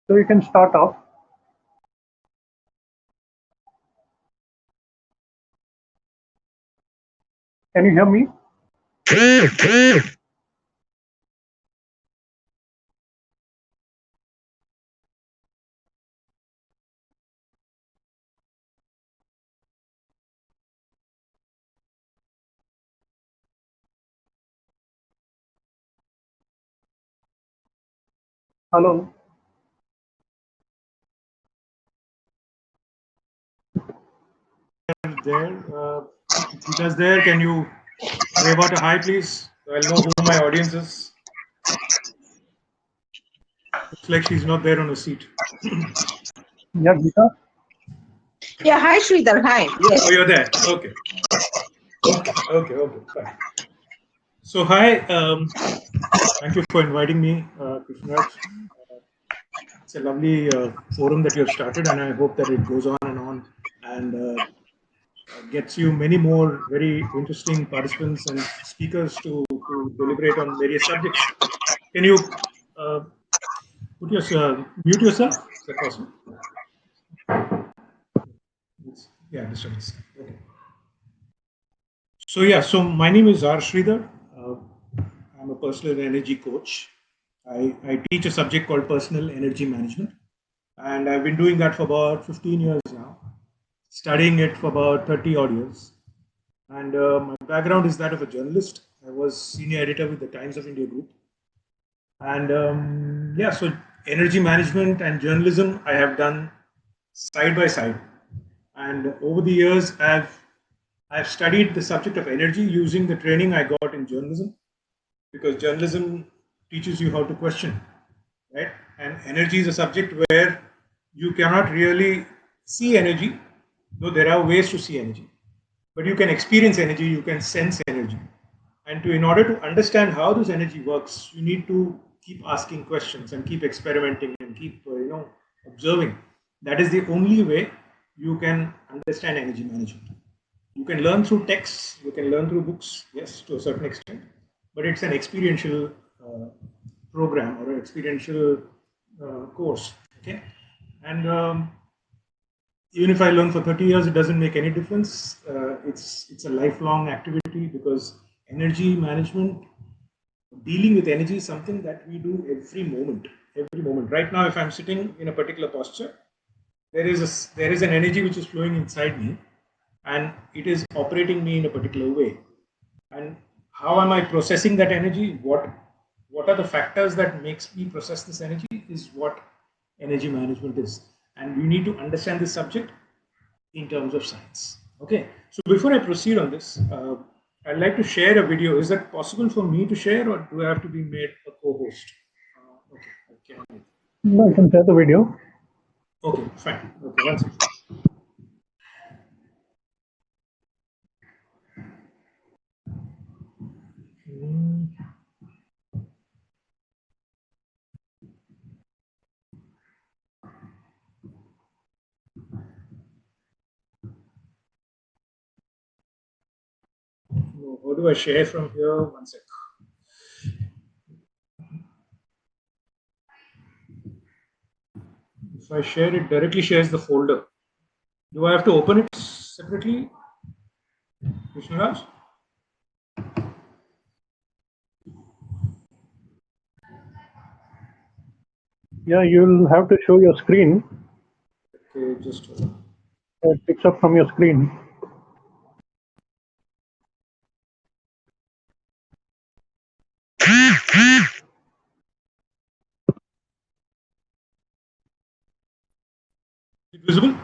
So you can start off. Can you hear me? Hello. There, Geeta's there. Can you wave out a hi, please? So I'll know who my audience is. Looks like she's not there on a seat. Yeah, Geeta. Yeah, hi Sridhar, hi. Yes. Oh, you're there. Okay. Okay. Fine. So hi. Thank you for inviting me, Krishnaraj. It's a lovely forum that you have started, and I hope that it goes on and gets you many more very interesting participants and speakers to deliberate on various subjects. Can you uh, mute yourself? Is that possible? Yeah, disturbance. Okay. So my name is R. Sridhar. I'm a personal energy coach. I teach a subject called personal energy management, and I've been doing that for about 15 years now, studying it for about 30 odd years. And my background is that of a journalist. I was senior editor with the Times of India Group. And so energy management and journalism I have done side by side. And over the years, I've studied the subject of energy using the training I got in journalism, because journalism teaches you how to question, right? And energy is a subject where you cannot really see energy, though there are ways to see energy. But you can experience energy, you can sense energy. And in order to understand how this energy works, you need to keep asking questions and keep experimenting and keep observing. That is the only way you can understand energy management. You can learn through texts, you can learn through books, yes, to a certain extent, but it's an experiential program or an experiential course. Okay, and even if I learn for 30 years, it doesn't make any difference. It's a lifelong activity, because energy management, dealing with energy, is something that we do every moment. Every moment. Right now, if I'm sitting in a particular posture, there is an energy which is flowing inside me, and it is operating me in a particular way. And how am I processing that energy? What are the factors that makes me process this energy? Is what energy management is. And we need to understand this subject in terms of science. Okay, so before I proceed on this, I'd like to share a video. Is that possible for me to share, or do I have to be made a co-host? Okay. No, you can share the video. Okay, fine. Okay, one second. How do I share from here? One sec. If I share, it directly shares the folder. Do I have to open it separately, Krishnaraj? Yeah, you'll have to show your screen. Okay, just hold on. It picks up from your screen. Is it visible?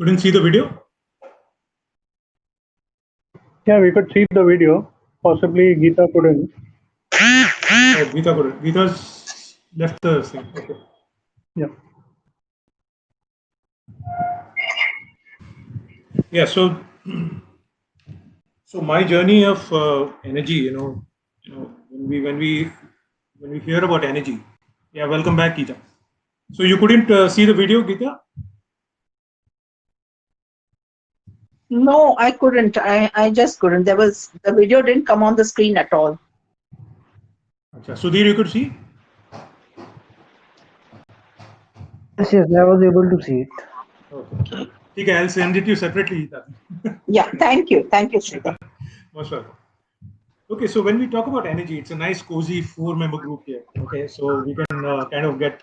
Couldn't see the video? Yeah, we could see the video. Possibly Geeta couldn't. Oh, Geeta couldn't. Geeta's left the thing. Okay. Yeah. Yeah. So my journey of energy, when we hear about energy, yeah. Welcome back, Geeta. So you couldn't see the video, Geeta? No, I couldn't. I just couldn't. The video didn't come on the screen at all. Okay. Sudhir, you could see? Yes, I was able to see it. Okay. Okay, I'll send it to you separately, Geeta. Yeah, thank you. Thank you, Sridhar. Most welcome. Okay, so when we talk about energy, it's a nice, cozy 4-member group here. Okay, so we can kind of get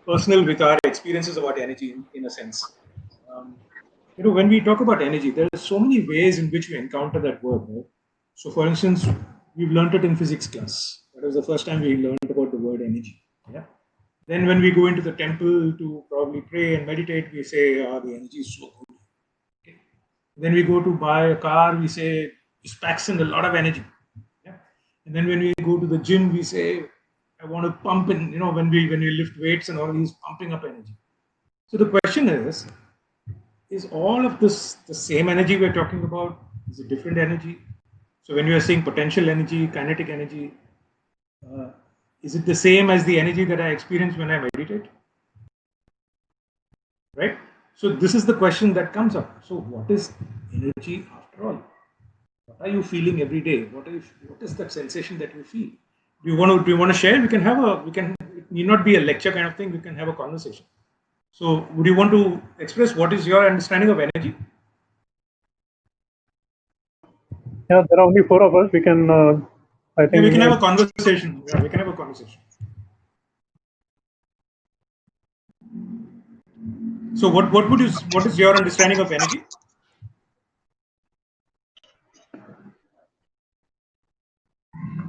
personal with our experiences about energy in a sense. When we talk about energy, there are so many ways in which we encounter that word. Right? So, for instance, we've learned it in physics class. That was the first time we learned about the word energy. Yeah. Then, when we go into the temple to probably pray and meditate, we say, "Oh, the energy is so good." Okay. Then we go to buy a car, we say, "It packs in a lot of energy." Yeah. And then when we go to the gym, we say, "I want to pump in." When we lift weights and all these pumping up energy. So the question is all of this the same energy we're talking about? Is it different energy? So when you are saying potential energy, kinetic energy, is it the same as the energy that I experience when I meditate? Right? So this is the question that comes up. So what is energy after all? What are you feeling every day? What is that sensation that you feel? Do you want to share? It need not be a lecture kind of thing. We can have a conversation. So would you want to express what is your understanding of energy? Yeah, there are only 4 of us. We can, I think. Yeah, we can have a conversation. Yeah, we can have a conversation. So what is your understanding of energy?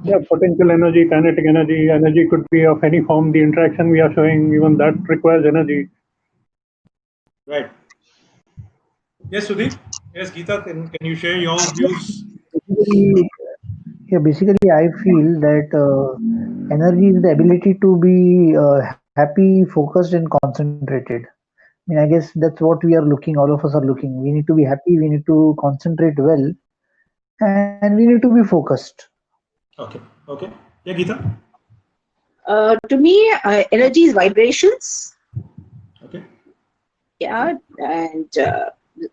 Yeah, potential energy, kinetic energy. Energy could be of any form. The interaction we are showing, even that requires energy. Right. Yes, Sudhir. Yes, Geeta, can you share your views? Basically, I feel that energy is the ability to be happy, focused, and concentrated. I guess that's what we are looking. All of us are looking. We need to be happy. We need to concentrate well, and we need to be focused. Okay. Okay. Yeah, Geeta. To me, energy is vibrations. Okay. Yeah, and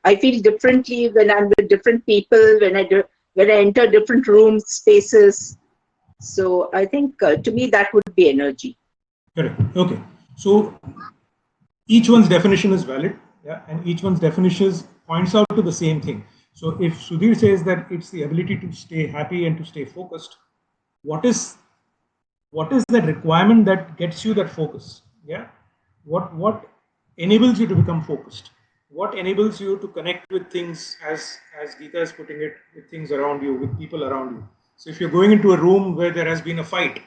I feel differently when I'm with different people, when I enter different rooms, spaces. So I think to me that would be energy. Correct. Okay. So each one's definition is valid, yeah, and each one's definition points out to the same thing. So if Sudhir says that it's the ability to stay happy and to stay focused, what is that requirement that gets you that focus? Yeah, what enables you to become focused? What enables you to connect with things, as Geeta is putting it, with things around you, with people around you? So if you're going into a room where there has been a fight,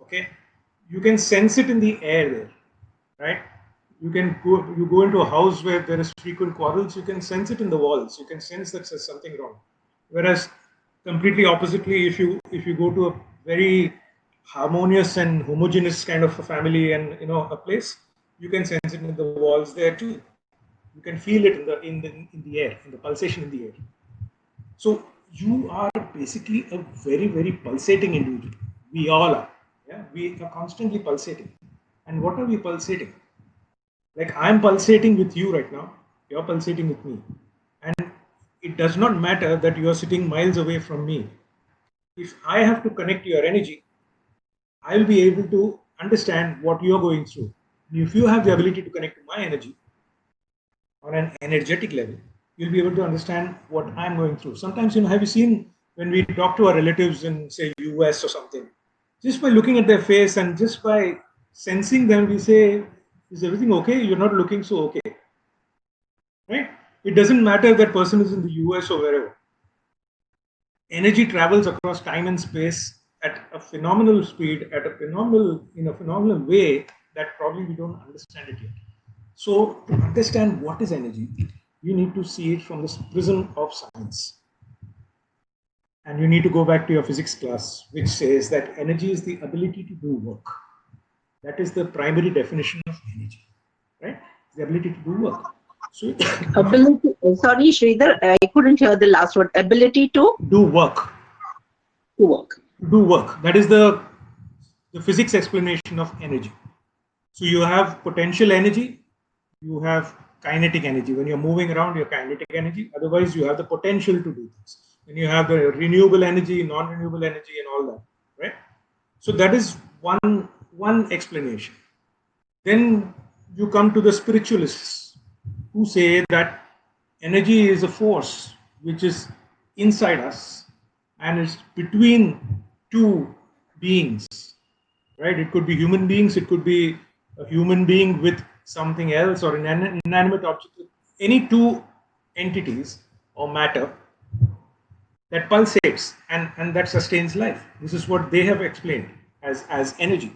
okay, you can sense it in the air there, right? You go into a house where there is frequent quarrels, you can sense it in the walls, you can sense that there's something wrong. Whereas completely oppositely, if you go to a very harmonious and homogeneous kind of a family and a place, you can sense it in the walls there too. You can feel it in the air, in the pulsation in the air. So you are basically a very, very pulsating individual. We all are. Yeah, we are constantly pulsating. And what are we pulsating? Like I'm pulsating with you right now. You're pulsating with me. And it does not matter that you are sitting miles away from me. If I have to connect your energy, I'll be able to understand what you're going through. And if you have the ability to connect to my energy on an energetic level, you'll be able to understand what I'm going through. Sometimes, have you seen when we talk to our relatives in, say, US or something, just by looking at their face and just by sensing them, we say, is everything okay? You're not looking so okay. Right? It doesn't matter if that person is in the US or wherever. Energy travels across time and space at a phenomenal speed, in a phenomenal way that probably we don't understand it yet. So to understand what is energy, you need to see it from this prism of science. And you need to go back to your physics class, which says that energy is the ability to do work. That is the primary definition of energy, right? The ability to do work. So Ability. Sorry, Sridhar, I couldn't hear the last word. Ability to do work. work. Do work. That is the physics explanation of energy. So you have potential energy, you have kinetic energy. When you're moving around, you're kinetic energy. Otherwise, you have the potential to do things. Then you have the renewable energy, non-renewable energy, and all that, right? So that is one explanation. Then you come to the spiritualists who say that energy is a force which is inside us and is between two beings, right? It could be human beings, it could be a human being with something else or an inanimate object, any two entities or matter that pulsates and that sustains life. This is what they have explained as energy.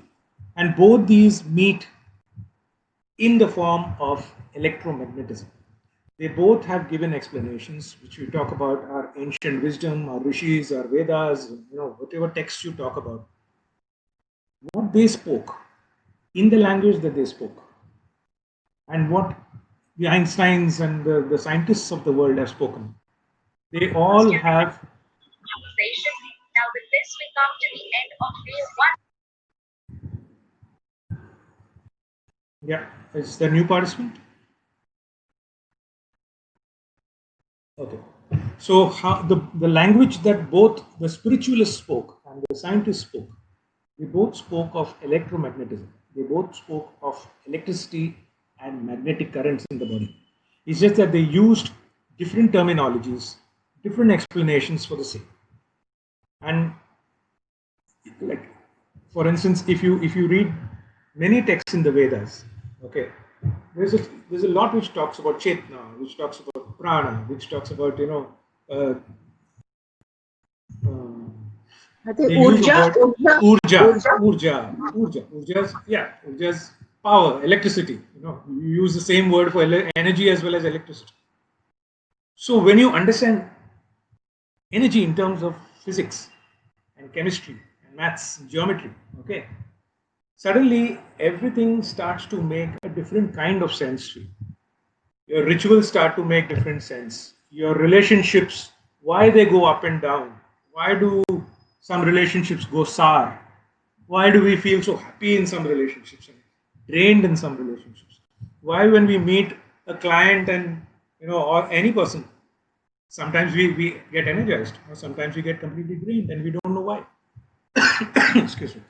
And both these meet in the form of electromagnetism. They both have given explanations, which we talk about our ancient wisdom, our rishis, our Vedas, whatever texts you talk about. What they spoke in the language that they spoke, and what the Einsteins and the scientists of the world have spoken. They all have. Now with this we come to the end of phase 1. Yeah, is the new participant? Okay. So how the language that both the spiritualists spoke and the scientists spoke, they both spoke of electromagnetism. They both spoke of electricity and magnetic currents in the body. It's just that they used different terminologies, different explanations for the same. And like, for instance, if you read many texts in the Vedas, okay, there's a lot which talks about Chetna, which talks about Prana, which talks about Urja's power, electricity. You use the same word for energy as well as electricity. So when you understand energy in terms of physics and chemistry and maths and geometry, okay, suddenly everything starts to make a different kind of sense to you. Your rituals start to make different sense. Your relationships, why they go up and down. Why do some relationships go sour? Why do we feel so happy in some relationships and drained in some relationships? Why when we meet a client and or any person, sometimes we get energized or sometimes we get completely drained and we don't know why. Excuse me.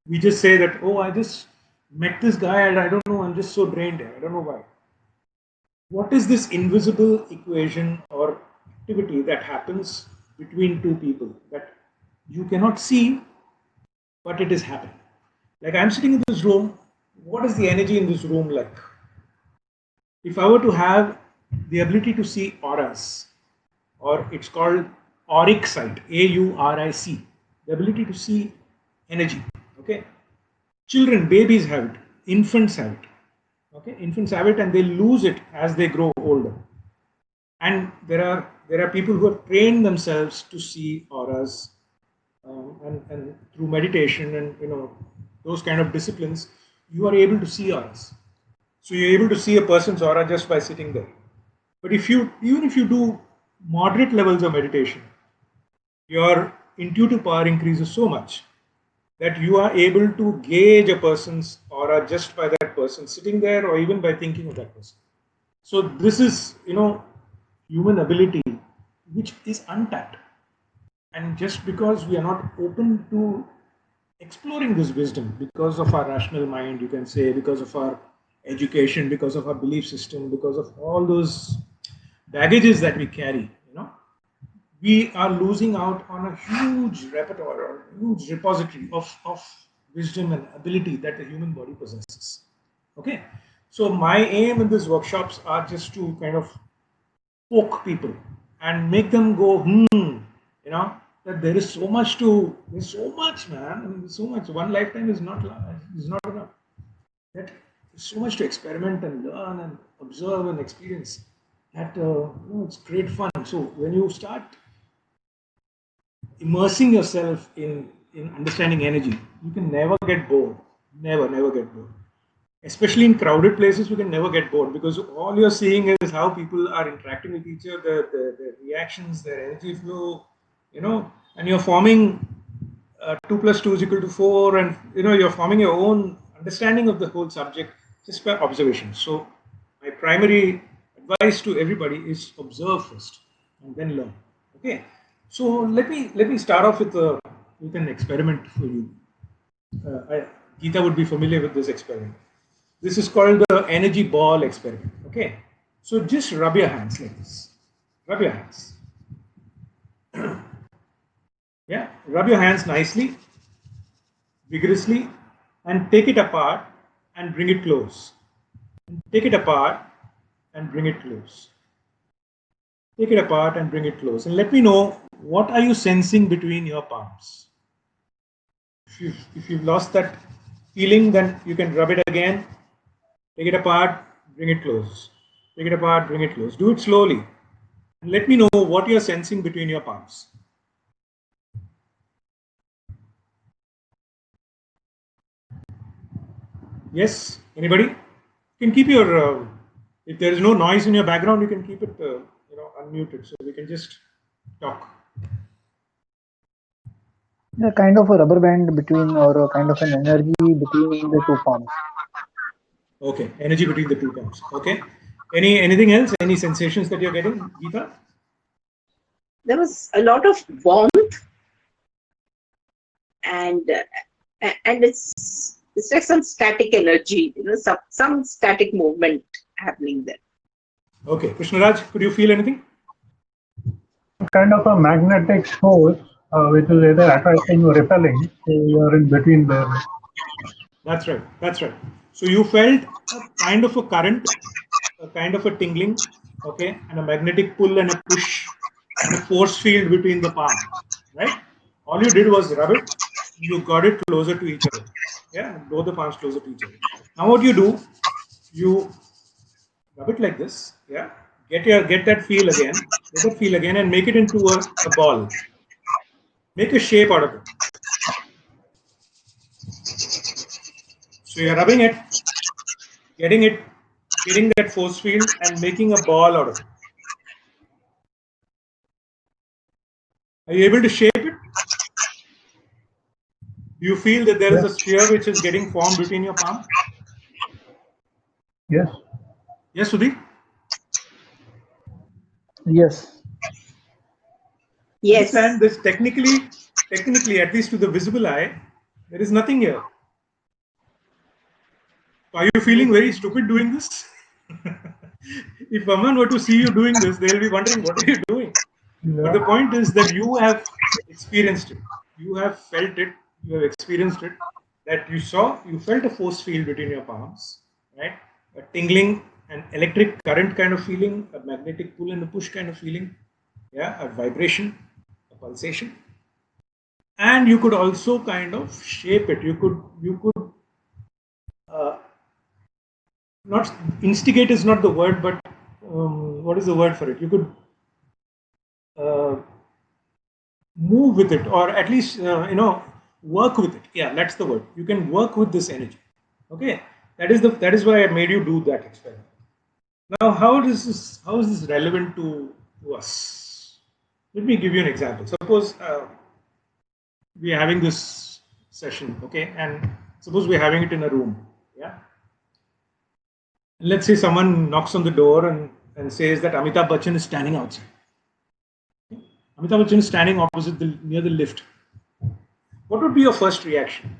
We just say that, oh, I just met this guy and I don't know, I'm just so drained here. I don't know why. What is this invisible equation or activity that happens between two people that you cannot see, but it is happening? Like I'm sitting in this room, what is the energy in this room like? If I were to have the ability to see auras, or it's called auric sight, AURIC, the ability to see energy, okay? Children, babies have it, infants have it. Okay, infants have it and they lose it as they grow older. And there are people who have trained themselves to see auras, and through meditation and those kind of disciplines, you are able to see auras. So you're able to see a person's aura just by sitting there. But even if you do moderate levels of meditation, your intuitive power increases so much that you are able to gauge a person's aura just by that person sitting there or even by thinking of that person. So this is, human ability which is untapped. And just because we are not open to exploring this wisdom because of our rational mind, you can say, because of our education, because of our belief system, because of all those baggages that we carry, we are losing out on a huge repertoire or huge repository of wisdom and ability that the human body possesses. Okay, so my aim in these workshops are just to kind of poke people and make them go, that there's so much, man. I mean, there's so much. One lifetime is not enough. That There's so much to experiment and learn and observe and experience that it's great fun. So when you start immersing yourself in understanding energy, you can never get bored. Never get bored. Especially in crowded places, you can never get bored because all you're seeing is how people are interacting with each other, the reactions, their energy flow, and you're forming 2 plus 2 is equal to 4, and you're forming your own understanding of the whole subject just by observation. So my primary advice to everybody is observe first and then learn. Okay, so let me start off with an experiment for you. Geeta would be familiar with this experiment. This is called the energy ball experiment. Okay, so just rub your hands like this. Rub your hands. Yeah, rub your hands nicely, vigorously, and take it apart and bring it close. Take it apart and bring it close. Take it apart and bring it close. And let me know, what are you sensing between your palms? If you've lost that feeling, then you can rub it again. Take it apart, bring it close. Take it apart, bring it close. Do it slowly. And let me know what you're sensing between your palms. Yes? Anybody? You can keep your, if there is no noise in your background, you can keep it unmuted, so we can just talk. A kind of a rubber band between, or a kind of an energy between the two palms. Okay, energy between the two palms. Okay. Anything else? Any sensations that you're getting, Geeta? There was a lot of warmth, and it's like some static energy, some static movement happening there. Okay, Krishnaraj, could you feel anything? Kind of a magnetic force, which is either attracting or repelling. So you are in between there. That's right. That's right. So you felt a kind of a current, a kind of a tingling, okay, and a magnetic pull and a push and a force field between the palm, right? All you did was rub it. You got it closer to each other. Yeah, both the palms closer to each other. Now what you do, you rub it like this. Yeah, get that feel again, and make it into a ball. Make a shape out of it. So you're rubbing it, getting that force field and making a ball out of it. Are you able to shape it? Do you feel that there is a sphere which is getting formed between your palm? Yes. Yes, Sudhi? Yes. Yes. Understand this technically, at least to the visible eye, there is nothing here. Are you feeling very stupid doing this? If someone were to see you doing this, they'll be wondering, what are you doing? Yeah. But the point is that you have experienced it. You have felt it. You have experienced it. That you felt a force field between your palms, right? A tingling, an electric current kind of feeling, a magnetic pull and a push kind of feeling, yeah, a vibration, a pulsation. And you could also kind of shape it. You could not instigate is not the word, but what is the word for it? You could move with it, or at least work with it. Yeah, that's the word. You can work with this energy. Okay, that is why I made you do that experiment. Now, how is this relevant to us? Let me give you an example. Suppose we are having this session, okay, and suppose we're having it in a room, yeah. Let's say someone knocks on the door and says that Amitabh Bachchan is standing outside. Amitabh Bachchan is standing opposite near the lift. What would be your first reaction?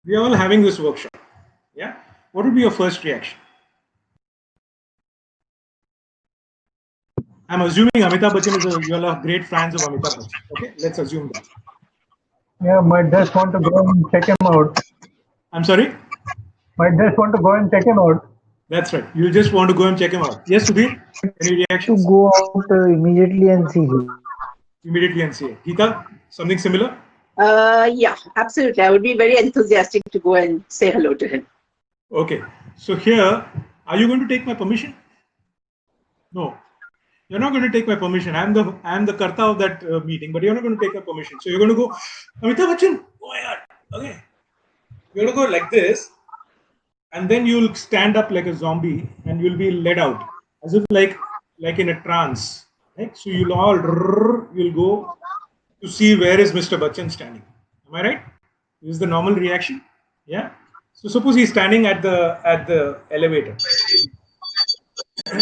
We are all having this workshop. Yeah. What would be your first reaction? I'm assuming Amitabh Bachchan you all are great fans of Amitabh Bachchan. Okay, let's assume that. Yeah, might just want to go and check him out. I'm sorry? Might just want to go and check him out. That's right. You just want to go and check him out. Yes, Sudhir? Any reactions? To go out immediately and see him. Immediately and see it. Geeta, something similar? Yeah, absolutely. I would be very enthusiastic to go and say hello to him. Okay. So here, are you going to take my permission? No. You're not going to take my permission. I'm the karta of that meeting, but you're not going to take my permission. So you're going to go, Amitabh Bachchan. Oh my God. Okay. You're going to go like this, and then you'll stand up like a zombie, and you'll be led out as if like in a trance. Right? So you'll go to see where is Mr. Bachchan standing. Am I right? This is the normal reaction. Yeah. So suppose he's standing at the elevator.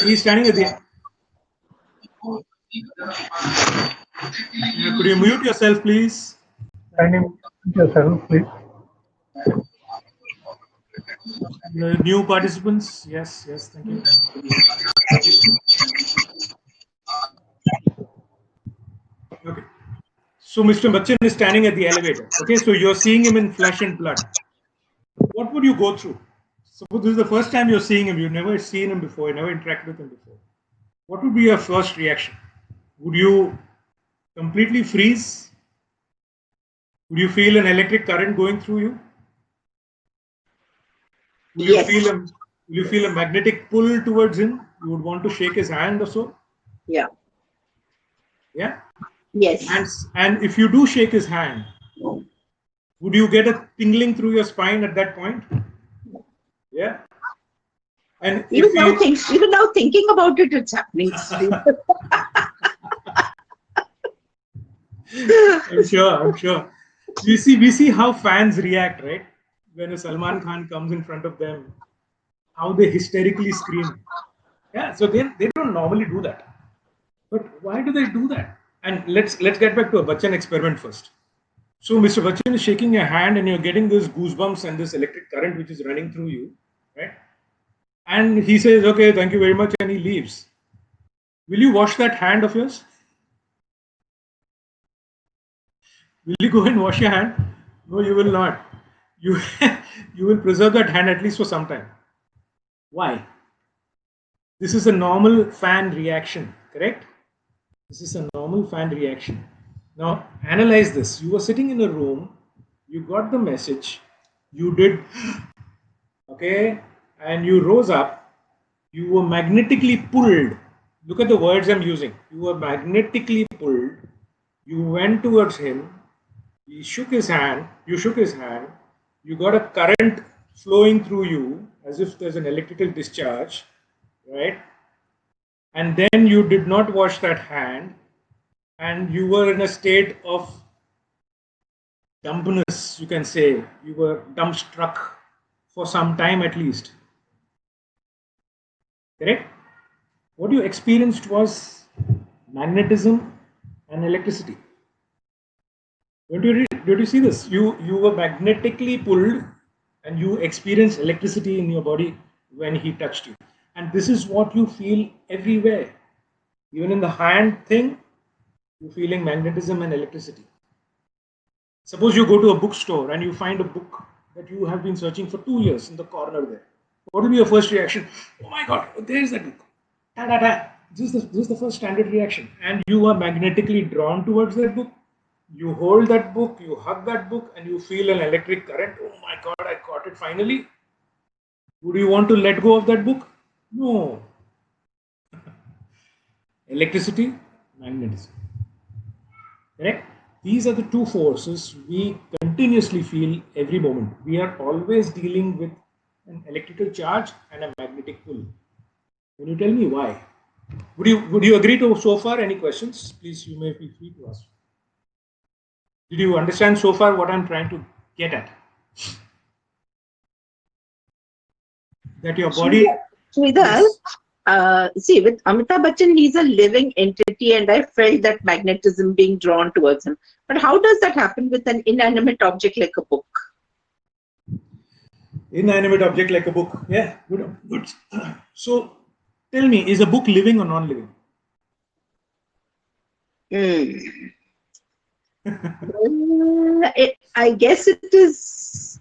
He's standing at the. Could you mute yourself, please? Kindly yourself, please. The new participants, yes, thank you. Okay. So Mr. Bachchan is standing at the elevator. Okay, so you're seeing him in flesh and blood. What would you go through? Suppose this is the first time you're seeing him, you've never seen him before, you never interacted with him before. What would be your first reaction? Would you completely freeze? Would you feel an electric current going through you? Will Yes. will you feel a magnetic pull towards him? You would want to shake his hand or so? Yeah. Yeah? Yes. And if you do shake his hand, would you get a tingling through your spine at that point? Yeah. And Even now thinking about it, it's happening. I'm sure. We see how fans react, right? When a Salman Khan comes in front of them, how they hysterically scream. Yeah, so they don't normally do that. But why do they do that? And let's get back to a Bachchan experiment first. So Mr. Bachchan is shaking your hand and you're getting this goosebumps and this electric current which is running through you, right? And he says, okay, thank you very much, and he leaves. Will you wash that hand of yours? Will you go and wash your hand? No, you will not. You will preserve that hand at least for some time. Why? This is a normal fan reaction, correct? This is a normal fan reaction. Now, analyze this. You were sitting in a room, you got the message, you did, okay, and you rose up, you were magnetically pulled. Look at the words I'm using. You were magnetically pulled, you went towards him, he shook his hand, you shook his hand, you got a current flowing through you as if there's an electrical discharge, right? And then you did not wash that hand, and you were in a state of dumbness, you can say. You were dumbstruck for some time at least. Correct? What you experienced was magnetism and electricity. Did you see this? You were magnetically pulled and you experienced electricity in your body when he touched you. And this is what you feel everywhere. Even in the hand thing, you're feeling magnetism and electricity. Suppose you go to a bookstore and you find a book that you have been searching for 2 years in the corner there. What will be your first reaction? Oh my God, there's that book. Da, da, da. This is the first standard reaction. And you are magnetically drawn towards that book. You hold that book, you hug that book, and you feel an electric current. Oh my God, I caught it finally. Would you want to let go of that book? No. Electricity, magnetism. Correct? These are the two forces we continuously feel every moment. We are always dealing with an electrical charge and a magnetic pull. Can you tell me why? Would you agree to so far? Any questions? Please, you may feel free to ask. Did you understand so far what I'm trying to get at? That your body. Sridhar, see, with Amitabh Bachchan, he's a living entity, and I felt that magnetism being drawn towards him. But how does that happen with an inanimate object like a book? Inanimate object like a book. Yeah, good. So, tell me, is a book living or non-living? I guess it is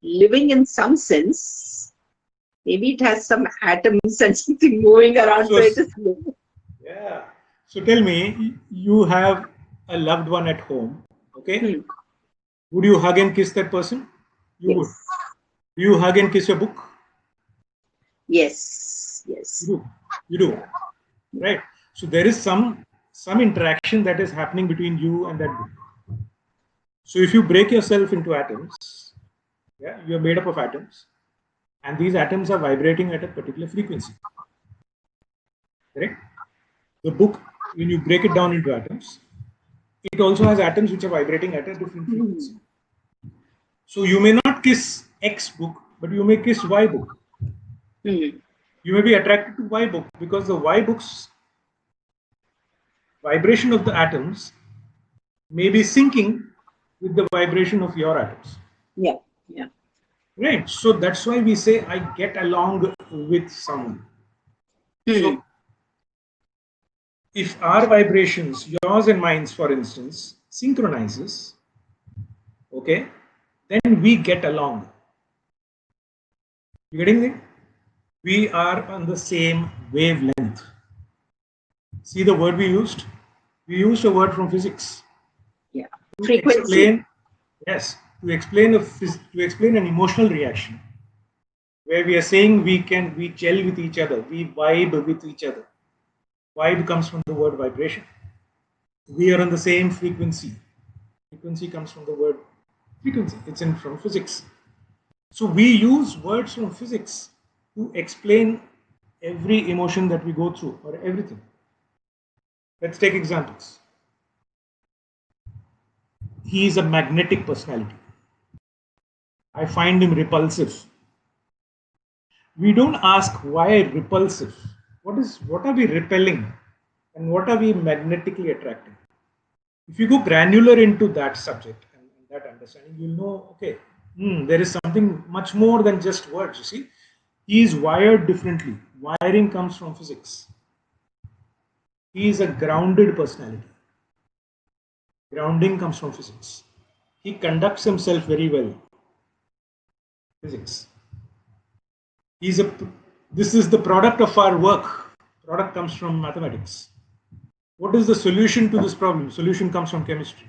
living in some sense. Maybe it has some atoms and something moving around, so it is living. Yeah. So tell me, you have a loved one at home, okay? Would you hug and kiss that person? You would. Do you hug and kiss your book? Yes. Yes. You do, right? So there is some interaction that is happening between you and that book. So if you break yourself into atoms, yeah, you are made up of atoms, and these atoms are vibrating at a particular frequency. Correct? The book, when you break it down into atoms, it also has atoms which are vibrating at a different frequency. So you may not kiss X book, but you may kiss Y book. Hmm. You may be attracted to Y book because the Y book's vibration of the atoms may be syncing with the vibration of your atoms. Yeah. Yeah. Right. So that's why we say I get along with someone. So if our vibrations, yours and mine, for instance, synchronizes, okay, then we get along. You getting it? We are on the same wavelength. See the word we used? We used a word from physics. Yeah. To Frequency. explain, yes, to explain an emotional reaction, where we are saying we gel with each other, we vibe with each other. Vibe comes from the word vibration. We are on the same frequency. Frequency comes from the word frequency. It's in from physics. So we use words from physics to explain every emotion that we go through or everything. Let's take examples. He is a magnetic personality. I find him repulsive. We don't ask why repulsive. What are we repelling and what are we magnetically attracting? If you go granular into that subject and that understanding, you'll know, okay, there is something much more than just words. You see, he is wired differently. Wiring comes from physics. He is a grounded personality. Grounding comes from physics. He conducts himself very well. Physics. This is the product of our work. Product comes from mathematics. What is the solution to this problem? Solution comes from chemistry.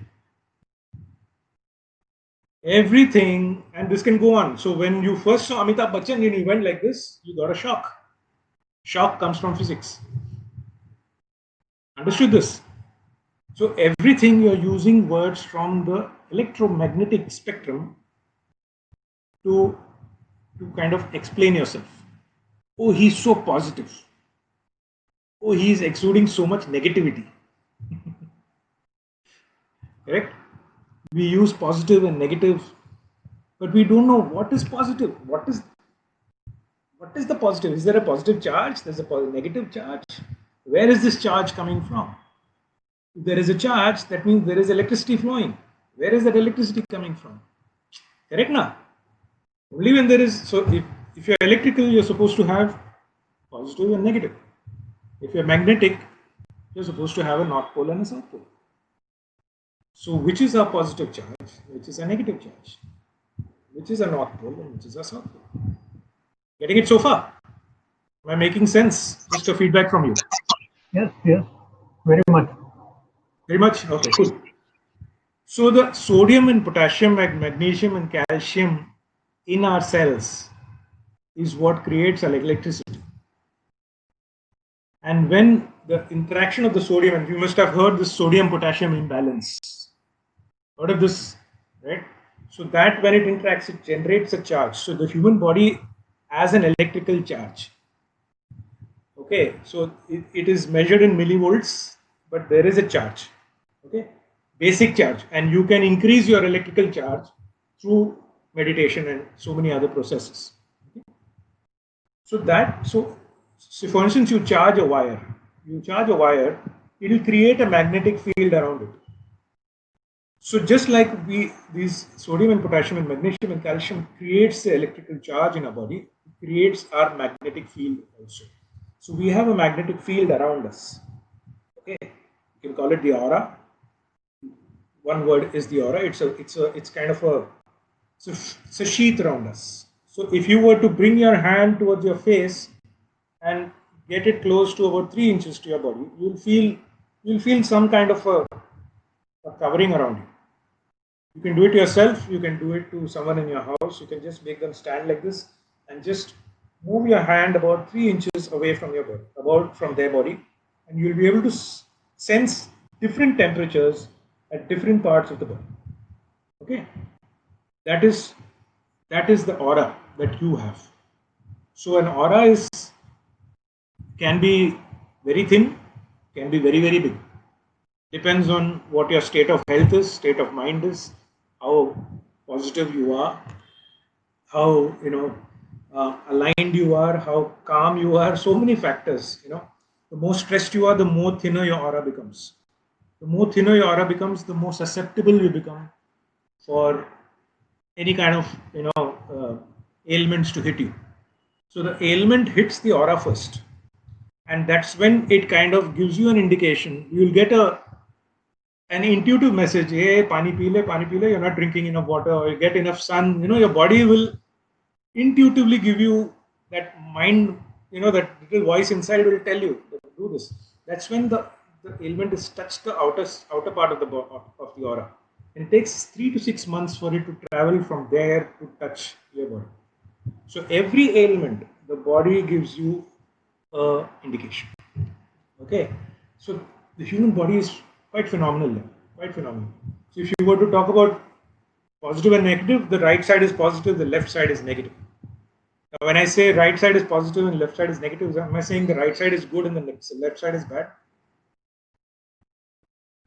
Everything, and this can go on. So when you first saw Amitabh Bachchan in an event like this, you got a shock. Shock comes from physics. Understood this? So everything you're using words from the electromagnetic spectrum to kind of explain yourself. Oh, he's so positive. Oh, he's exuding so much negativity. Correct? We use positive and negative, but we don't know what is positive. What is the positive? Is there a positive charge? There's a negative charge. Where is this charge coming from? If there is a charge, that means there is electricity flowing. Where is that electricity coming from? Correct now? Only when there is, so if you're electrical, you're supposed to have positive and negative. If you're magnetic, you're supposed to have a north pole and a south pole. So which is a positive charge, which is a negative charge? Which is a north pole and which is a south pole? Getting it so far? Am I making sense? Just a feedback from you. Yes, yes, very much. Very much? Okay, cool. So the sodium and potassium and magnesium and calcium in our cells is what creates electricity. And when the interaction of the sodium, and you must have heard this sodium potassium imbalance. Heard of this, right? So that when it interacts, it generates a charge. So the human body has an electrical charge. Okay, so it is measured in millivolts, but there is a charge. Okay, basic charge, and you can increase your electrical charge through meditation and so many other processes. Okay? So for instance, you charge a wire. It will create a magnetic field around it. So just like these sodium and potassium and magnesium and calcium creates the electrical charge in our body, it creates our magnetic field also. So we have a magnetic field around us. Okay, you can call it the aura. One word is the aura. It's kind of it's a sheath around us. So if you were to bring your hand towards your face and get it close to about 3 inches to your body, you'll feel some kind of a covering around you. You can do it yourself. You can do it to someone in your house. You can just make them stand like this and just move your hand about 3 inches away from your body, about from their body, and you'll be able to sense different temperatures at different parts of the body. Okay, that is the aura that you have. So an aura can be very thin, can be very, very big. Depends on what your state of health is, state of mind is, how positive you are, how aligned you are, how calm you are. So many factors. The more stressed you are, the more thinner your aura becomes. The more thinner your aura becomes, the more susceptible you become for any kind of ailments to hit you. So the ailment hits the aura first, and that's when it kind of gives you an indication. You'll get an intuitive message. Hey, pani pile, you're not drinking enough water, or you get enough sun. Your body will intuitively give you that mind, that little voice inside will tell you do this. That's when the ailment is touched the outer part of the aura. And it takes 3 to 6 months for it to travel from there to touch your body. So every ailment, the body gives you a indication. Okay, so the human body is quite phenomenal. Quite phenomenal. So if you were to talk about positive and negative, the right side is positive, the left side is negative. Now, when I say right side is positive and left side is negative, am I saying the right side is good and the left side is bad?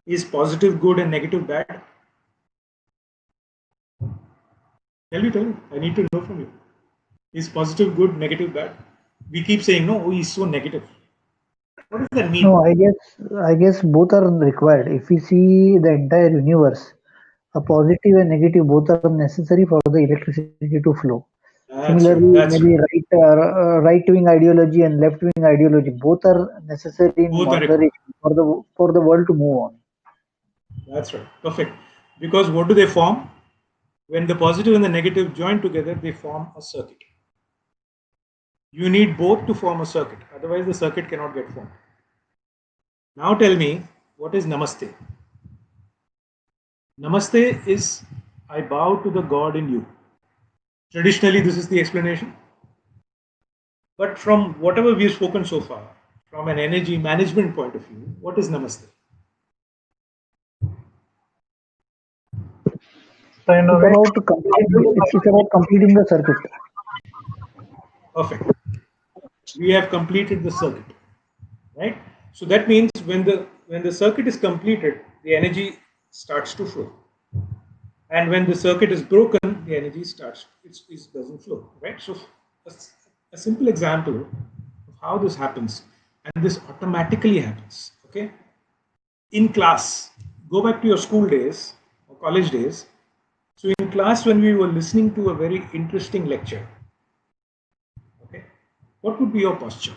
Is positive good and negative bad? Tell me. I need to know from you. Is positive good, negative bad? We keep saying, no, he's so negative. What does that mean? No, I guess both are required. If we see the entire universe, a positive and negative both are necessary for the electricity to flow. Similarly, maybe right wing ideology and left wing ideology both are necessary in moderation for the world to move on. That's right. Perfect. Because what do they form? When the positive and the negative join together, they form a circuit. You need both to form a circuit. Otherwise, the circuit cannot get formed. Now tell me, what is Namaste? Namaste is, I bow to the God in you. Traditionally, this is the explanation. But from whatever we've spoken so far, from an energy management point of view, what is Namaste? It's about completing the circuit. Perfect. We have completed the circuit, right? So that means when the circuit is completed, the energy starts to flow, and when the circuit is broken, the energy doesn't flow, right? So a simple example of how this happens, and this automatically happens. Okay, in class, go back to your school days or college days. So in class, when we were listening to a very interesting lecture, okay, what would be your posture?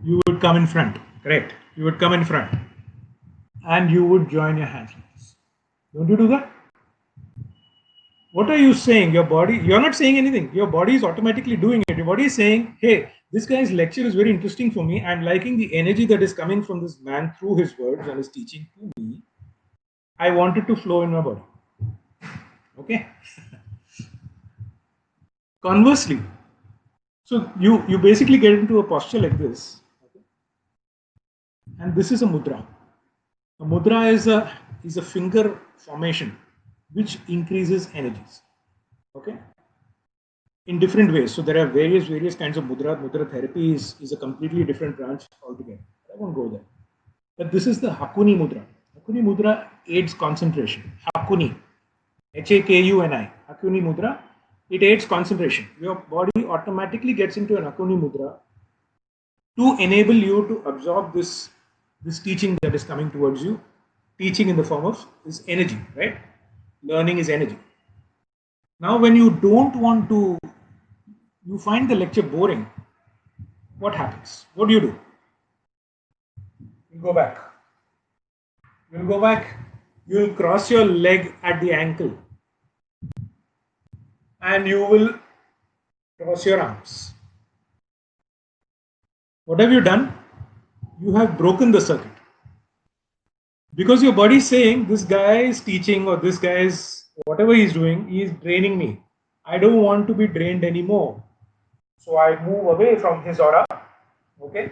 You would come in front, correct? You would come in front and you would join your hands like this. Don't you do that? What are you saying? Your body, you're not saying anything. Your body is automatically doing it. Your body is saying, hey, this guy's lecture is very interesting for me. I'm liking the energy that is coming from this man through his words and his teaching to me. I want it to flow in my body. Okay? Conversely, so you basically get into a posture like this. Okay? And this is a mudra. A mudra is a finger formation which increases energies. Okay? In different ways. So there are various kinds of mudra. Mudra therapy is a completely different branch altogether. I won't go there. But this is the Hakuni mudra. Hakuni mudra aids concentration. Hakuni, Hakuni. Hakuni mudra, it aids concentration. Your body automatically gets into an Hakuni mudra to enable you to absorb this teaching that is coming towards you. Teaching in the form of is energy, right? Learning is energy. Now, when you don't want to, you find the lecture boring, what happens? What do? You go back. You'll go back, you'll cross your leg at the ankle and you will cross your arms. What have you done? You have broken the circuit. Because your body is saying, this guy is teaching or this guy is, whatever he's doing, he is draining me. I don't want to be drained anymore. So I move away from his aura, okay?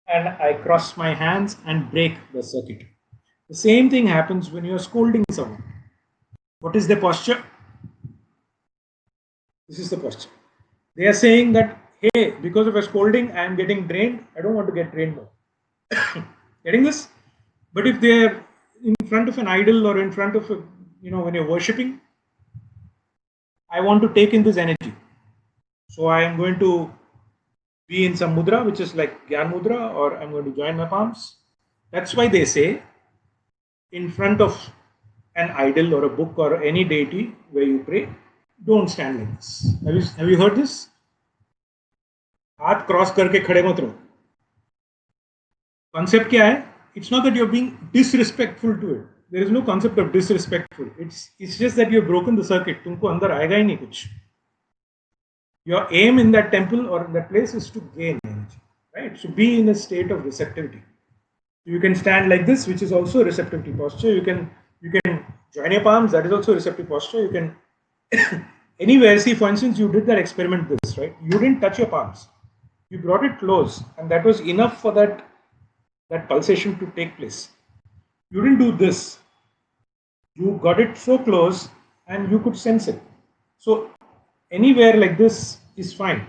And I cross my hands and break the circuit. The same thing happens when you're scolding someone. What is the posture? This is the posture. They are saying that, hey, because of a scolding, I am getting drained. I don't want to get drained more. Getting this? But if they are in front of an idol or in front of, when you're worshipping, I want to take in this energy. So I am going to be in some mudra, which is like Gyan Mudra, or I'm going to join my palms. That's why they say, in front of an idol or a book or any deity where you pray, don't stand like this. Have you heard this? हाथ cross करके खड़े मत रहो. Concept क्या है? It's not that you're being disrespectful to it. There is no concept of disrespectful. It's just that you've broken the circuit. तुमको अंदर आएगा ही नहीं कुछ. Your aim in that temple or in that place is to gain energy, right? So be in a state of receptivity. You can stand like this, which is also a receptivity posture. You can join your palms. That is also a receptive posture. You can anywhere. See, for instance, you did that experiment. This, right? You didn't touch your palms. You brought it close, and that was enough for that pulsation to take place. You didn't do this. You got it so close, and you could sense it. So anywhere like this is fine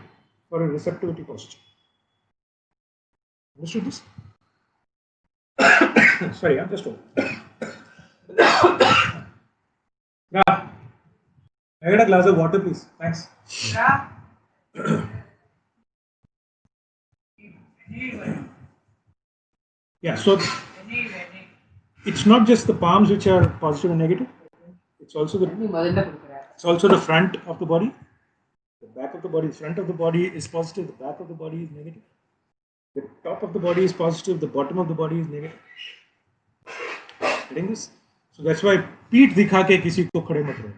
for a receptivity posture. Understood this? Sorry, I'm just old. Yeah. I got a glass of water, please. Thanks. Yeah. Yeah, so it's not just the palms which are positive and negative. It's also the front of the body. The back of the body, the front of the body is positive, the back of the body is negative. The top of the body is positive, the bottom of the body is negative. Getting this? So that's why पीठ दिखा के किसी को खड़े मत रहो.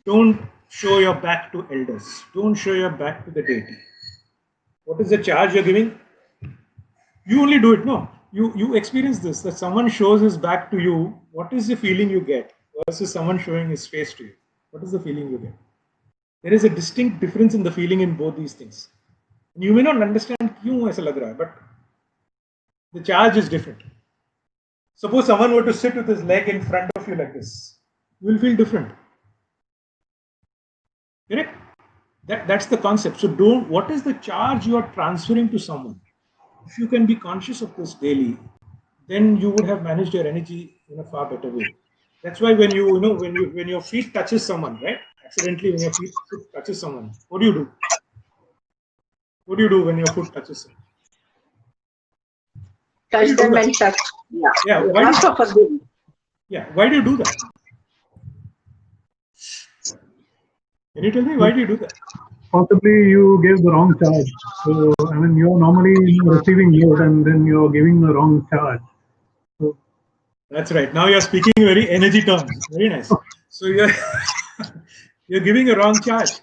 Don't show your back to elders. Don't show your back to the deity. What is the charge you're giving? You only do it, no? You experience this, that someone shows his back to you. What is the feeling you get versus someone showing his face to you? What is the feeling you get? There is a distinct difference in the feeling in both these things. And you may not understand क्यों ऐसा लग रहा है, but the charge is different. Suppose someone were to sit with his leg in front of you like this, you will feel different. Correct? That's the concept. So what is the charge you are transferring to someone? If you can be conscious of this daily, then you would have managed your energy in a far better way. That's why when when your feet touches someone, right? Accidentally, when your feet touches someone, what do you do? What do you do when your foot touches someone? Touch them and touch. Yeah. Yeah. Why do you do that? Can you tell me why do you do that? Possibly you gave the wrong charge. So I mean, you're normally receiving load and then you're giving the wrong charge. So that's right. Now you're speaking very energy terms. Very nice. So you're giving a wrong charge.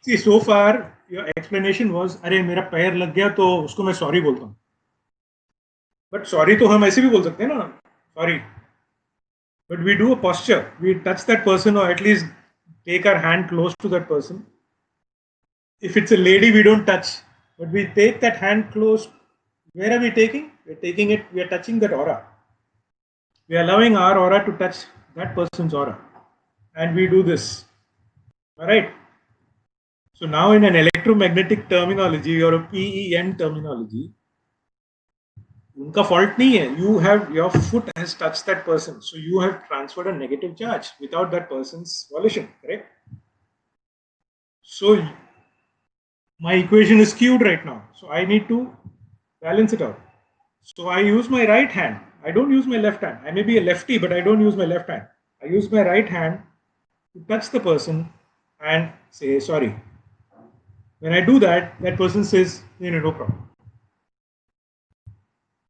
See, so far your explanation was, अरे मेरा पैर लग गया तो उसको मैं sorry बोलता हूँ. But sorry तो हम ऐसे भी बोल सकते हैं ना, sorry. But we do a posture. We touch that person or at least take our hand close to that person. If it's a lady, we don't touch, but we take that hand close. Where are we taking? We're taking it, we are touching that aura. We are allowing our aura to touch that person's aura. And we do this. Alright? So now in an electromagnetic terminology or a PEM terminology, unka fault nahi hai. Your foot has touched that person. So you have transferred a negative charge without that person's volition, correct? So my equation is skewed right now. So I need to balance it out. So I use my right hand. I don't use my left hand. I may be a lefty, but I don't use my left hand. I use my right hand to touch the person and say sorry. When I do that, that person says, no problem.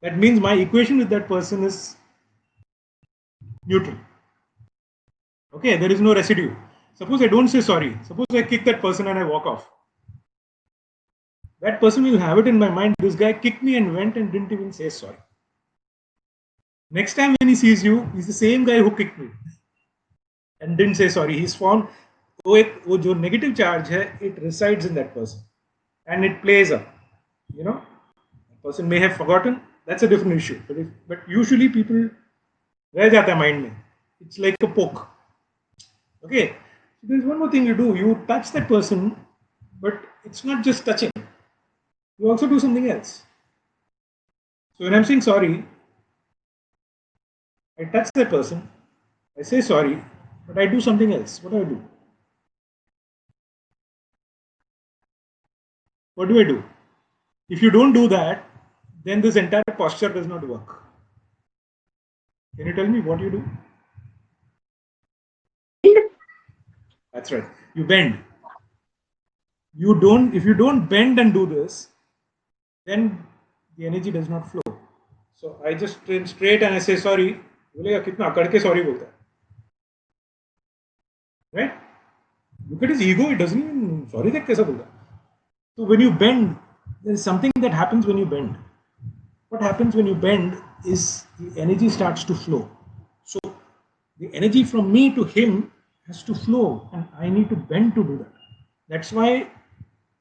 That means my equation with that person is neutral. Okay, there is no residue. Suppose I don't say sorry. Suppose I kick that person and I walk off. That person will have it in my mind, this guy kicked me and went and didn't even say sorry. Next time when he sees you, he's the same guy who kicked me and didn't say sorry. He's found, वो जो negative charge है, it resides in that person and it plays up. You know, the person may have forgotten. That's a different issue. But usually people रह जाता है mind में. It's like a poke. Okay. So there's one more thing you do. You touch that person, but it's not just touching. You also do something else. So when I'm saying sorry, I touch that person, I say sorry, but I do something else. What do I do? What do I do? If you don't do that, then this entire posture does not work. Can you tell me what you do? That's right. You bend. If you don't bend and do this, then the energy does not flow. So I just turn straight and I say sorry. बोलेगा कितना अकड़ के sorry बोलता है. Right? Look at his ego. It doesn't even sorry देख कैसा बोलता है. So when you bend, there is something that happens when you bend. What happens when you bend is the energy starts to flow. So the energy from me to him has to flow, and I need to bend to do that. That's why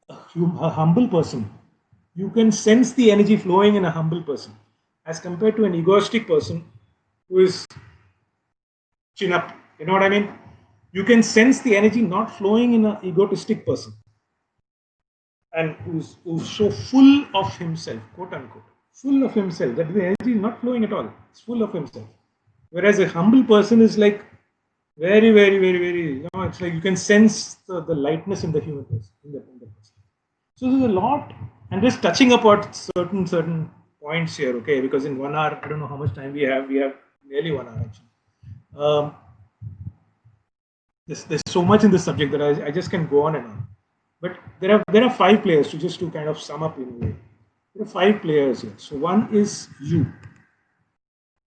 a humble person, you can sense the energy flowing in a humble person as compared to an egoistic person who is chin up. You know what I mean? You can sense the energy not flowing in an egotistic person and who's so full of himself, quote unquote, full of himself, that the energy is not flowing at all. It's full of himself. Whereas a humble person is like very, very, very, very, it's like you can sense the lightness in the human person, in the person. So there's a lot, and just touching upon certain points here, okay, because in 1 hour, I don't know how much time we have nearly 1 hour actually. There's so much in this subject that I just can go on and on. But there are 5 players to kind of sum up in a way. There are 5 players here. So one is you.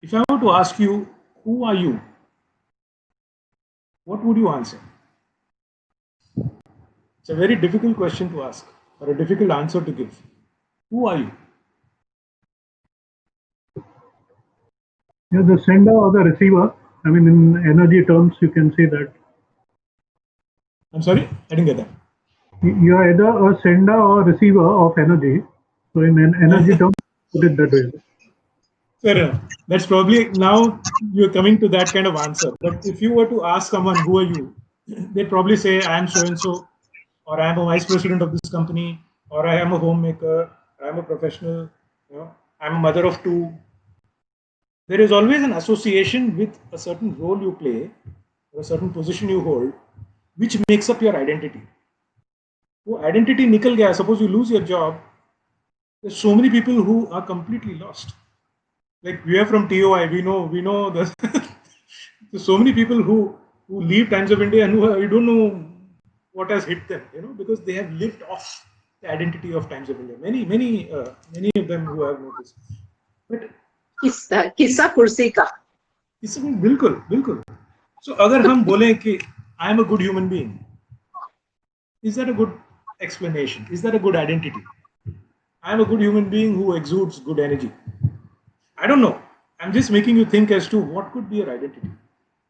If I were to ask you, who are you? What would you answer? It's a very difficult question to ask or a difficult answer to give. Who are you? You're the sender or the receiver. I mean, in energy terms, you can say that. I'm sorry, I didn't get that. You are either a sender or receiver of energy. So in an energy term, put it that way. Fair enough. That's probably, now you're coming to that kind of answer. But if you were to ask someone, who are you? They'd probably say, I am so-and-so, or I am a vice president of this company, or I am a homemaker, I am a professional, I'm a mother of 2. There is always an association with a certain role you play, or a certain position you hold, which makes up your identity. वो identity निकल गया, suppose you lose your job, there's so many people who are completely lost. Like we are from TOI, we know the there's so many people who leave Times of India and who you don't know what has hit them, because they have lived off the identity of Times of India. Many of them who have noticed. But किस्सा कुर्सी का. बिल्कुल. So अगर हम बोलें कि I am a good human being, is that a good explanation? Is that a good identity? I am a good human being who exudes good energy. I don't know. I'm just making you think as to what could be your identity.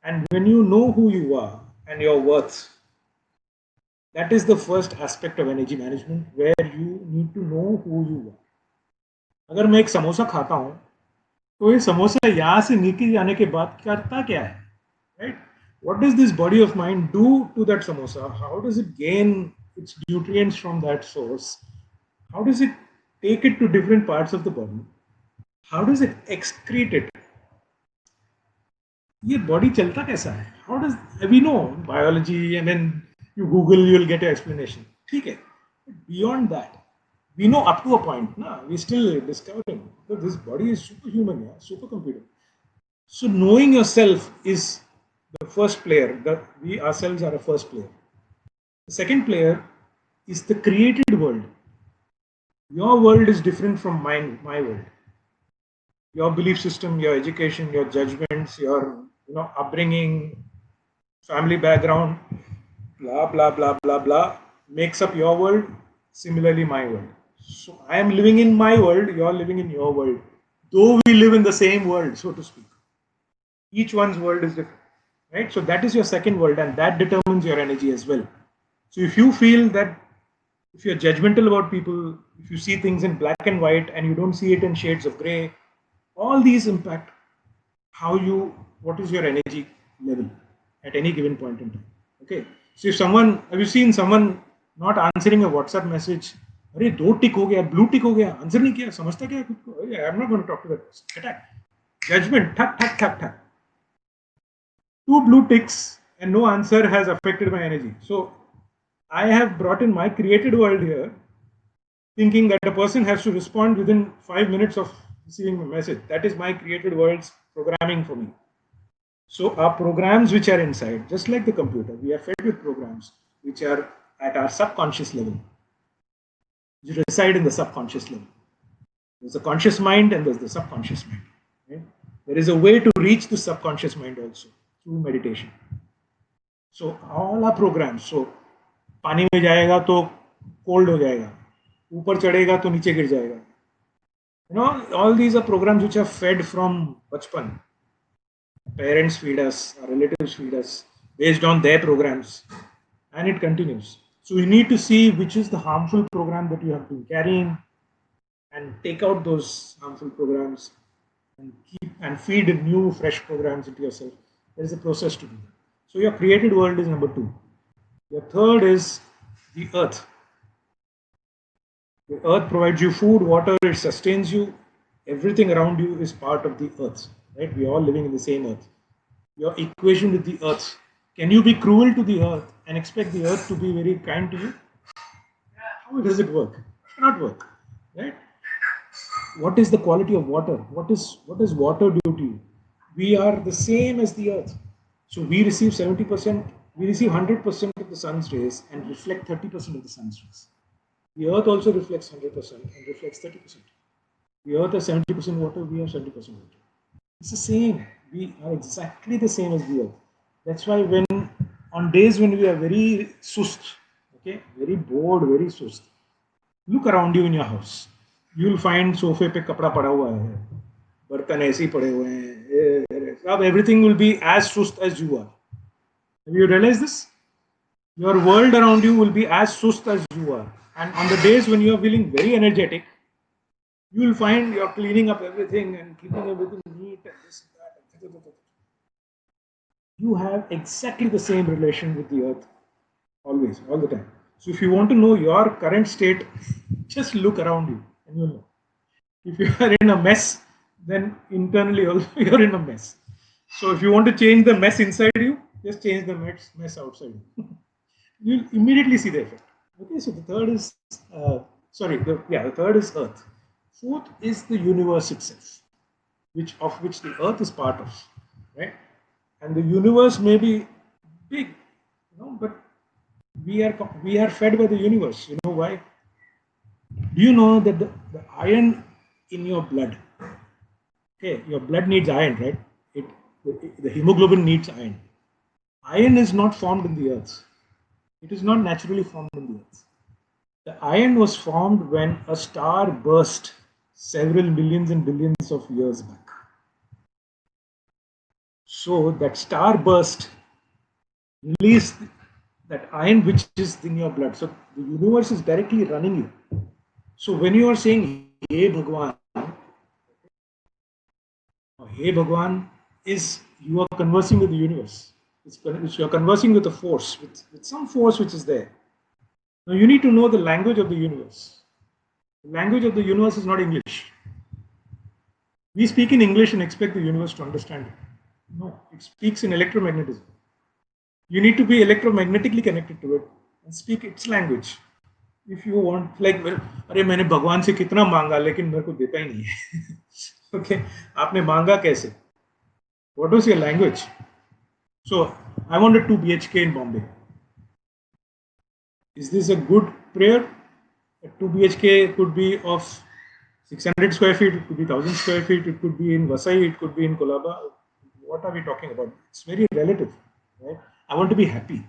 And when you know who you are and your worth, that is the first aspect of energy management, where you need to know who you are. अगर मैं एक समोसा खाता हूँ, तो ये समोसा यहाँ से नीचे जाने के बाद करता क्या है? Right? What does this body of mine do to that samosa? How does it gain its nutrients from that source? How does it take it to different parts of the body? How does it excrete it? ये body चलता कैसा है? How does we know biology, and then you Google, you will get an explanation. ठीक है. But beyond that, we know up to a point. We're still discovering. But this body is superhuman, supercomputer. So knowing yourself is the first player. We ourselves are a first player. The second player is the created world. Your world is different from my world. Your belief system, your education, your judgments, your upbringing, family background, blah blah blah blah blah, makes up your world. Similarly, my world. So I am living in my world. You are living in your world. Though we live in the same world, so to speak, each one's world is different. right? So that is your second world, and that determines your energy as well. So if you feel that, if you're judgmental about people, if you see things in black and white and you don't see it in shades of gray, all these impact what is your energy level at any given point in time. Okay. So if have you seen someone not answering a WhatsApp message? अरे दो टिक हो गया, blue tick हो गया, answer नहीं किया, समझता क्या खुद को? I am not going to talk to that person. Attack, judgment, ठक ठक ठक ठक. 2 blue ticks and no answer has affected my energy. So I have brought in my created world here, thinking that a person has to respond within 5 minutes of receiving a message. That is my created world's programming for me. So our programs which are inside, just like the computer, we are fed with programs which are at our subconscious level, which reside in the subconscious level. There's a conscious mind and there's the subconscious mind. Right? There is a way to reach the subconscious mind also through meditation. So all our programs, so पानी में जाएगा तो cold हो जाएगा, ऊपर चढ़ेगा तो नीचे गिर जाएगा. You know, all these are programs which are fed from bachpan. Parents feed us, our relatives feed us based on their programs, and it continues. So you need to see which is the harmful program that you have been carrying and take out those harmful programs and feed new fresh programs into yourself. There is a process to do that. So your created world is number 2. Your third is the earth. The earth provides you food, water, it sustains you. Everything around you is part of the earth. Right? We are all living in the same earth. Your equation with the earth. Can you be cruel to the earth and expect the earth to be very kind to you? How does it work? It cannot work. Right? What is the quality of water? What does water do to you? We are the same as the earth. So we receive 70%, we receive 100% of the sun's rays and reflect 30% of the sun's rays. The earth also reflects 100% and reflects 30%. The earth has 70% water, we have 70% water. It's the same. We are exactly the same as the earth. That's why on days when we are very sust, okay, very bored, very sust, look around you in your house. You will find sofa पे कपड़ा पड़ा हुआ है, बर्तन ऐसे ही पड़े हुए हैं. अब everything will be as sust as you are. Have you realized this? Your world around you will be as sust as you are. And on the days when you are feeling very energetic, you will find you're cleaning up everything and keeping everything neat and this and that. You have exactly the same relation with the earth, always, all the time. So if you want to know your current state, just look around you and you'll know. If you are in a mess, then internally also you're in a mess. So if you want to change the mess inside you, just change the mess outside you. You'll immediately see the effect. Okay, so the third is, the third is earth. Fourth is the universe itself, of which the earth is part of, right? And the universe may be big, but we are fed by the universe. You know why? Do you know that the iron in your blood, okay, your blood needs iron, right? The hemoglobin needs iron. Iron is not formed in the earth. It is not naturally formed in the earth. The iron was formed when a star burst several millions and billions of years back. So that star burst released that iron which is in your blood. So the universe is directly running you. So when you are saying Hey Bhagwan, Hey Bhagwan is you are conversing with the universe. You are conversing with a force, with some force which is there. Now you need to know the language of the universe. The language of the universe is not English. We speak in English and expect the universe to understand it. No, it speaks in electromagnetism. You need to be electromagnetically connected to it and speak its language. If you want, like, अरे मैंने भगवान से कितना मांगा लेकिन मेरे को देता ही नहीं है. Okay, आपने मांगा कैसे? What was your language? So I wanted 2 BHK in Bombay. Is this a good prayer? A 2 BHK could be of 600 square feet, it could be 1000 square feet, it could be in Vasai, it could be in Kolaba. What are we talking about? It's very relative, right? I want to be happy.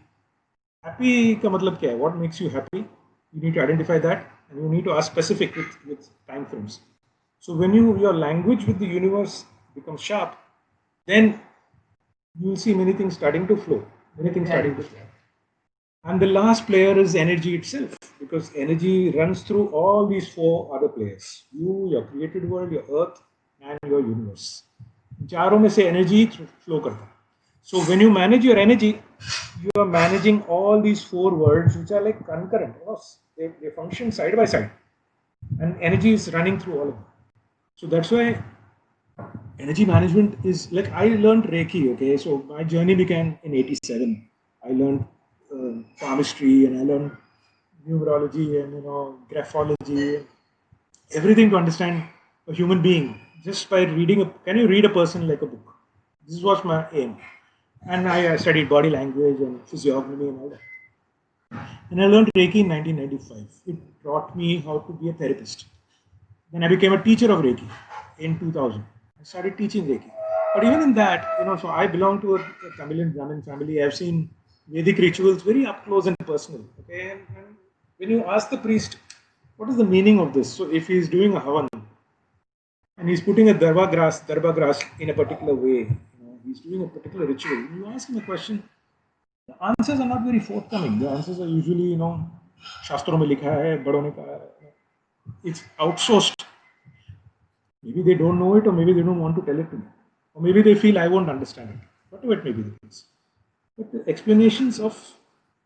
Happy ka matlab kya hai? What makes you happy? You need to identify that and you need to ask specific with time frames. So when your language with the universe becomes sharp, then you will see many things starting to flow. Many things starting to flow. And the last player is energy itself, because energy runs through all these four other players: you, your created world, your earth, and your universe. चारों में से energy flow करता है. So when you manage your energy, you are managing all these four worlds, which are like concurrent. You know, they function side by side, and energy is running through all of them. So that's why energy management is like, I learned Reiki. Okay, so my journey began in '87. I learned palmistry, and I learned numerology, and graphology, everything to understand a human being just by reading. Can you read a person like a book? This was my aim, and I studied body language and physiognomy and all that. And I learned Reiki in 1995. It taught me how to be a therapist. Then I became a teacher of Reiki in 2000. I started teaching Reiki. But even in that, so I belong to a Tamilian Brahmin family. I've seen Vedic rituals very up close and personal. Okay, and when you ask the priest, what is the meaning of this? So if he's doing a havan and he's putting a darba grass in a particular way, he's doing a particular ritual. You ask him a question, the answers are not very forthcoming. The answers are usually, Shastro mein likha hai, bado ne kaha hai. It's outsourced. Maybe they don't know it, or maybe they don't want to tell it to me, or maybe they feel I won't understand it. Whatever it may be the case. But the explanations of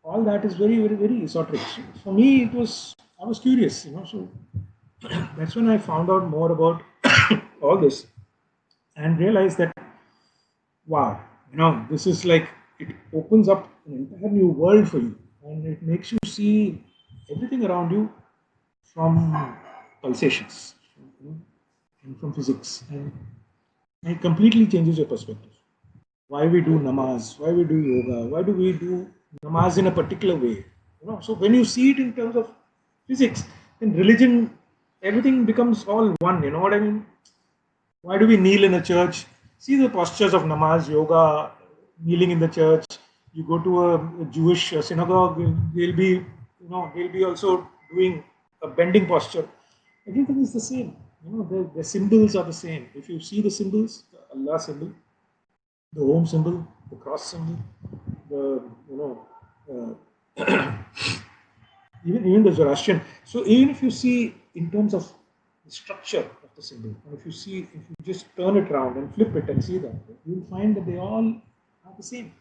all that is very, very, very esoteric. So for me, I was curious, so that's when I found out more about all this and realized that, wow, this is like, it opens up an entire new world for you, and it makes you see everything around you from pulsations, and from physics, and it completely changes your perspective. Why we do namaz, why we do yoga, why do we do namaz in a particular way? So when you see it in terms of physics, then religion, everything becomes all one. You know what I mean? Why do we kneel in a church? See the postures of namaz, yoga, kneeling in the church. You go to a Jewish synagogue, they'll be also doing a bending posture. Everything is the same. The symbols are the same. If you see the symbols, the Allah symbol, the Om symbol, the cross symbol, even the Zoroastrian. So even if you see in terms of the structure of the symbol, and if you just turn it around and flip it and see that, you'll find that they all are the same.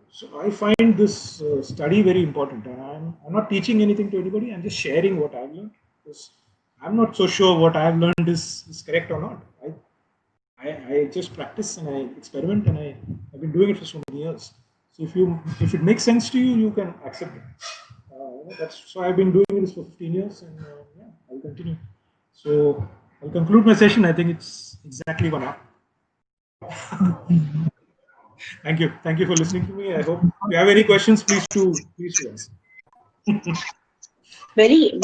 So I find this study very important, and I'm not teaching anything to anybody. I'm just sharing what I've learned, because I'm not so sure what I've learned is correct or not. I just practice and I experiment, and I've been doing it for so many years. So if it makes sense to you, you can accept it. So I've been doing this for 15 years, and I'll continue. So I'll conclude my session. I think it's exactly 1 hour. Thank you for listening to me. I hope if you have any questions, please do ask. Very